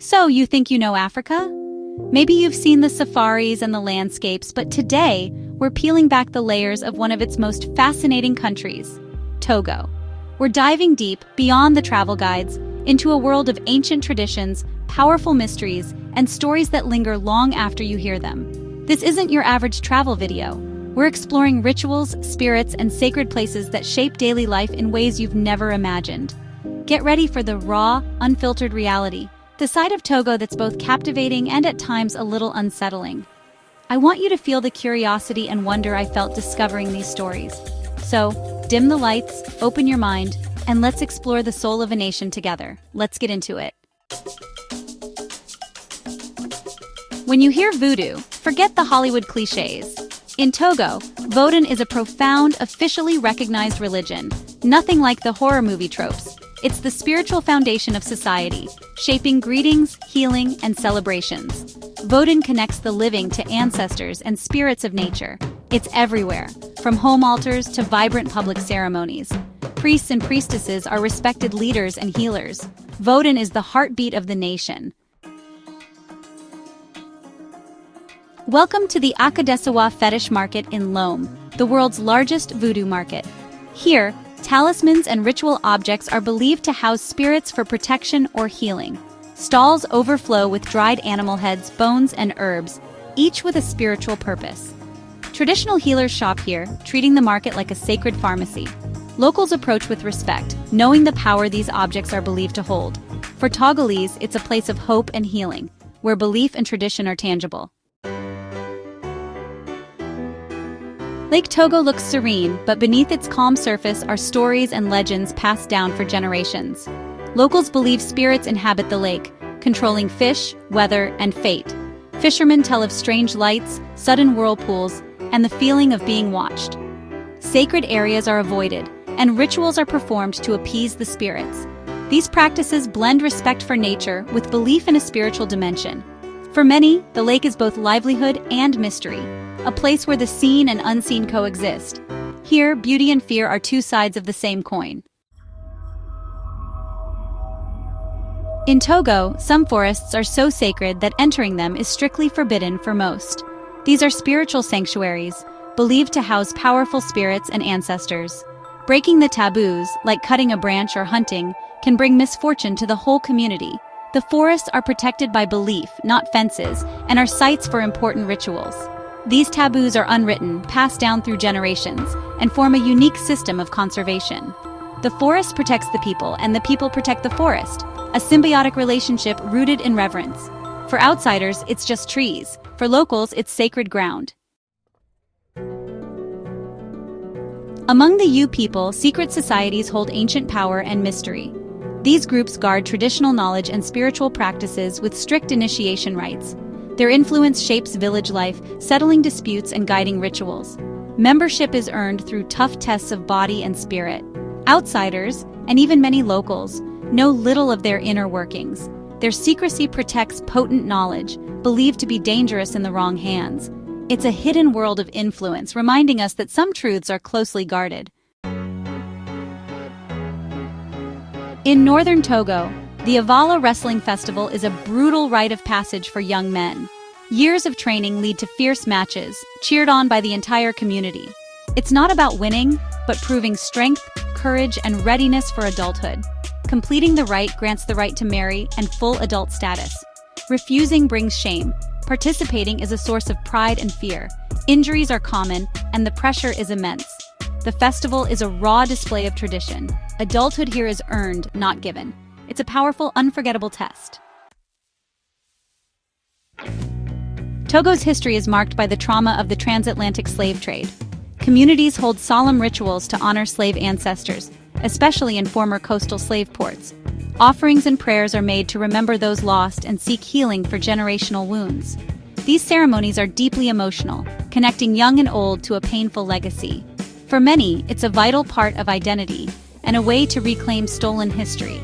So, you think you know Africa? Maybe you've seen the safaris and the landscapes, but today, we're peeling back the layers of one of its most fascinating countries, Togo. We're diving deep, beyond the travel guides, into a world of ancient traditions, powerful mysteries, and stories that linger long after you hear them. This isn't your average travel video. We're exploring rituals, spirits, and sacred places that shape daily life in ways you've never imagined. Get ready for the raw, unfiltered reality, the side of Togo that's both captivating and at times a little unsettling. I want you to feel the curiosity and wonder I felt discovering these stories. So, dim the lights, open your mind, and let's explore the soul of a nation together. Let's get into it. When you hear voodoo, forget the Hollywood cliches. In Togo, Vodun is a profound, officially recognized religion, nothing like the horror movie tropes. It's the spiritual foundation of society, shaping greetings, healing, and celebrations. Vodun connects the living to ancestors and spirits of nature. It's everywhere, from home altars to vibrant public ceremonies. Priests and priestesses are respected leaders and healers. Vodun is the heartbeat of the nation. Welcome to the Akadesawa Fetish Market in Lome, the world's largest voodoo market. Here, talismans and ritual objects are believed to house spirits for protection or healing. Stalls overflow with dried animal heads, bones, and herbs, each with a spiritual purpose. Traditional healers shop here, treating the market like a sacred pharmacy. Locals approach with respect, knowing the power these objects are believed to hold. For Togolese, it's a place of hope and healing, where belief and tradition are tangible. Lake Togo looks serene, but beneath its calm surface are stories and legends passed down for generations. Locals believe spirits inhabit the lake, controlling fish, weather, and fate. Fishermen tell of strange lights, sudden whirlpools, and the feeling of being watched. Sacred areas are avoided, and rituals are performed to appease the spirits. These practices blend respect for nature with belief in a spiritual dimension. For many, the lake is both livelihood and mystery, a place where the seen and unseen coexist. Here, beauty and fear are two sides of the same coin. In Togo, some forests are so sacred that entering them is strictly forbidden for most. These are spiritual sanctuaries, believed to house powerful spirits and ancestors. Breaking the taboos, like cutting a branch or hunting, can bring misfortune to the whole community. The forests are protected by belief, not fences, and are sites for important rituals. These taboos are unwritten, passed down through generations, and form a unique system of conservation. The forest protects the people, and the people protect the forest, a symbiotic relationship rooted in reverence. For outsiders, it's just trees. For locals, it's sacred ground. Among the Yu people, secret societies hold ancient power and mystery. These groups guard traditional knowledge and spiritual practices with strict initiation rites. Their influence shapes village life, settling disputes and guiding rituals. Membership is earned through tough tests of body and spirit. Outsiders, and even many locals, know little of their inner workings. Their secrecy protects potent knowledge, believed to be dangerous in the wrong hands. It's a hidden world of influence, reminding us that some truths are closely guarded. In northern Togo, the Avala Wrestling Festival is a brutal rite of passage for young men. Years of training lead to fierce matches, cheered on by the entire community. It's not about winning, but proving strength, courage, and readiness for adulthood. Completing the rite grants the right to marry and full adult status. Refusing brings shame. Participating is a source of pride and fear. Injuries are common, and the pressure is immense. The festival is a raw display of tradition. Adulthood here is earned, not given. It's a powerful, unforgettable test. Togo's history is marked by the trauma of the transatlantic slave trade. Communities hold solemn rituals to honor slave ancestors, especially in former coastal slave ports. Offerings and prayers are made to remember those lost and seek healing for generational wounds. These ceremonies are deeply emotional, connecting young and old to a painful legacy. For many, it's a vital part of identity and a way to reclaim stolen history.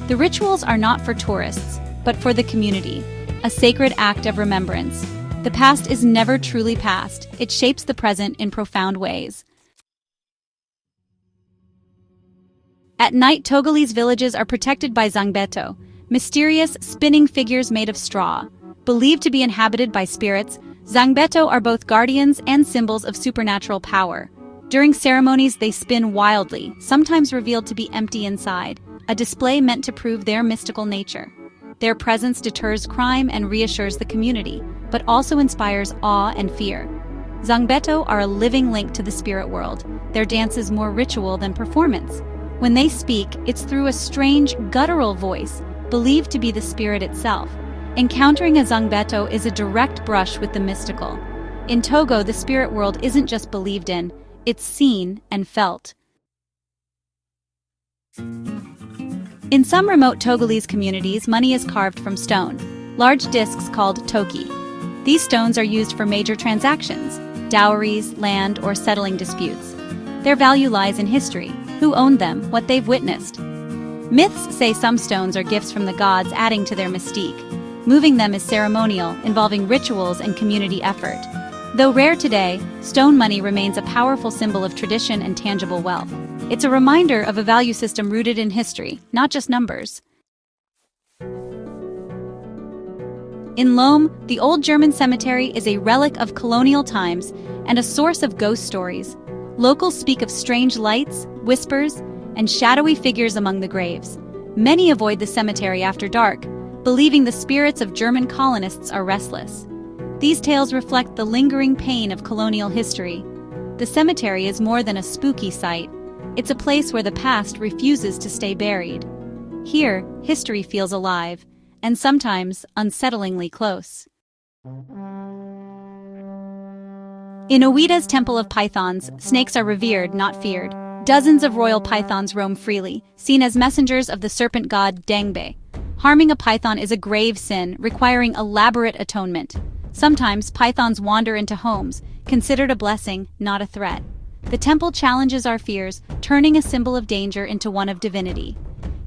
The rituals are not for tourists, but for the community, a sacred act of remembrance. The past is never truly past. It shapes the present in profound ways. At night, Togolese villages are protected by zangbeto, mysterious, spinning figures made of straw. Believed to be inhabited by spirits, Zangbeto are both guardians and symbols of supernatural power. During ceremonies, they spin wildly, sometimes revealed to be empty inside, a display meant to prove their mystical nature. Their presence deters crime and reassures the community, but also inspires awe and fear. Zangbeto are a living link to the spirit world. Their dance is more ritual than performance. When they speak, it's through a strange, guttural voice, believed to be the spirit itself. Encountering a Zangbeto is a direct brush with the mystical. In Togo, the spirit world isn't just believed in, it's seen and felt. In some remote Togolese communities, money is carved from stone, large discs called toki. These stones are used for major transactions, dowries, land, or settling disputes. Their value lies in history, who owned them, what they've witnessed. Myths say some stones are gifts from the gods, adding to their mystique. Moving them is ceremonial, involving rituals and community effort. Though rare today, stone money remains a powerful symbol of tradition and tangible wealth. It's a reminder of a value system rooted in history, not just numbers. In Loam, the old German cemetery is a relic of colonial times and a source of ghost stories. Locals speak of strange lights, whispers, and shadowy figures among the graves. Many avoid the cemetery after dark, believing the spirits of German colonists are restless. These tales reflect the lingering pain of colonial history. The cemetery is more than a spooky site. It's a place where the past refuses to stay buried. Here, history feels alive, and sometimes unsettlingly close. In Owida's Temple of Pythons, snakes are revered, not feared. Dozens of royal pythons roam freely, seen as messengers of the serpent god Dengbe. Harming a python is a grave sin, requiring elaborate atonement. Sometimes pythons wander into homes, considered a blessing, not a threat. The temple challenges our fears, turning a symbol of danger into one of divinity.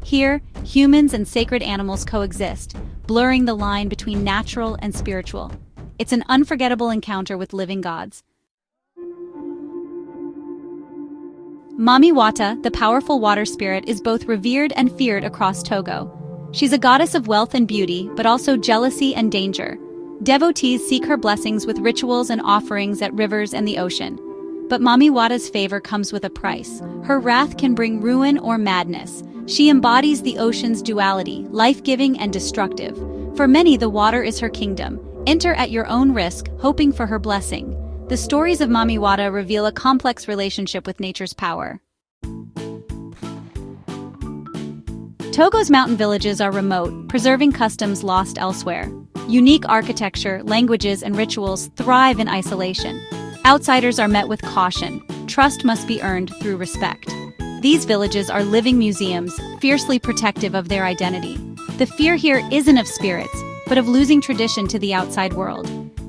Here, humans and sacred animals coexist, blurring the line between natural and spiritual. It's an unforgettable encounter with living gods. Mami Wata, the powerful water spirit, is both revered and feared across Togo. She's a goddess of wealth and beauty, but also jealousy and danger. Devotees seek her blessings with rituals and offerings at rivers and the ocean. But Mami Wata's favor comes with a price. Her wrath can bring ruin or madness. She embodies the ocean's duality, life-giving and destructive. For many, the water is her kingdom. Enter at your own risk, hoping for her blessing. The stories of Mami Wata reveal a complex relationship with nature's power. Togo's mountain villages are remote, preserving customs lost elsewhere. Unique architecture, languages, and rituals thrive in isolation. Outsiders are met with caution. Trust must be earned through respect. These villages are living museums, fiercely protective of their identity. The fear here isn't of spirits, but of losing tradition to the outside world.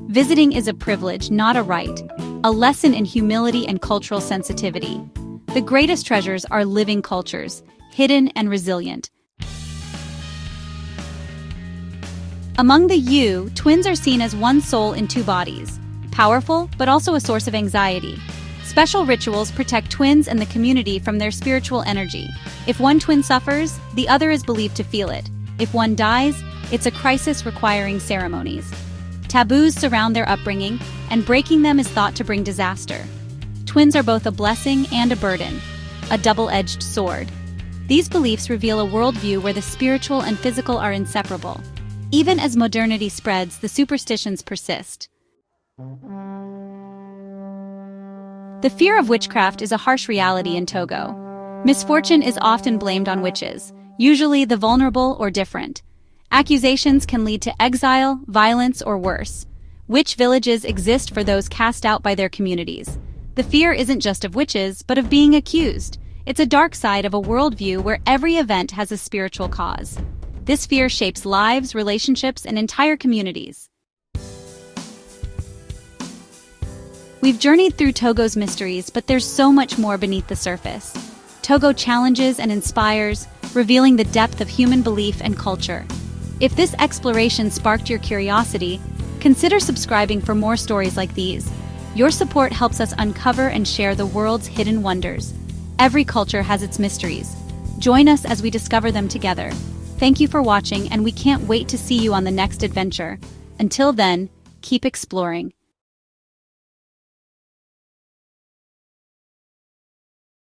Visiting is a privilege, not a right, a lesson in humility and cultural sensitivity. The greatest treasures are living cultures, hidden and resilient. Among the Yu, twins are seen as one soul in two bodies. Powerful, but also a source of anxiety. Special rituals protect twins and the community from their spiritual energy. If one twin suffers, the other is believed to feel it. If one dies, it's a crisis requiring ceremonies. Taboos surround their upbringing, and breaking them is thought to bring disaster. Twins are both a blessing and a burden, a double-edged sword. These beliefs reveal a worldview where the spiritual and physical are inseparable. Even as modernity spreads, the superstitions persist. The fear of witchcraft is a harsh reality in Togo. Misfortune is often blamed on witches, usually the vulnerable or different. Accusations can lead to exile, violence, or worse. Witch villages exist for those cast out by their communities. The fear isn't just of witches, but of being accused. It's a dark side of a worldview where every event has a spiritual cause. This fear shapes lives, relationships, and entire communities. We've journeyed through Togo's mysteries, but there's so much more beneath the surface. Togo challenges and inspires, revealing the depth of human belief and culture. If this exploration sparked your curiosity, consider subscribing for more stories like these. Your support helps us uncover and share the world's hidden wonders. Every culture has its mysteries. Join us as we discover them together. Thank you for watching, and we can't wait to see you on the next adventure. Until then, keep exploring.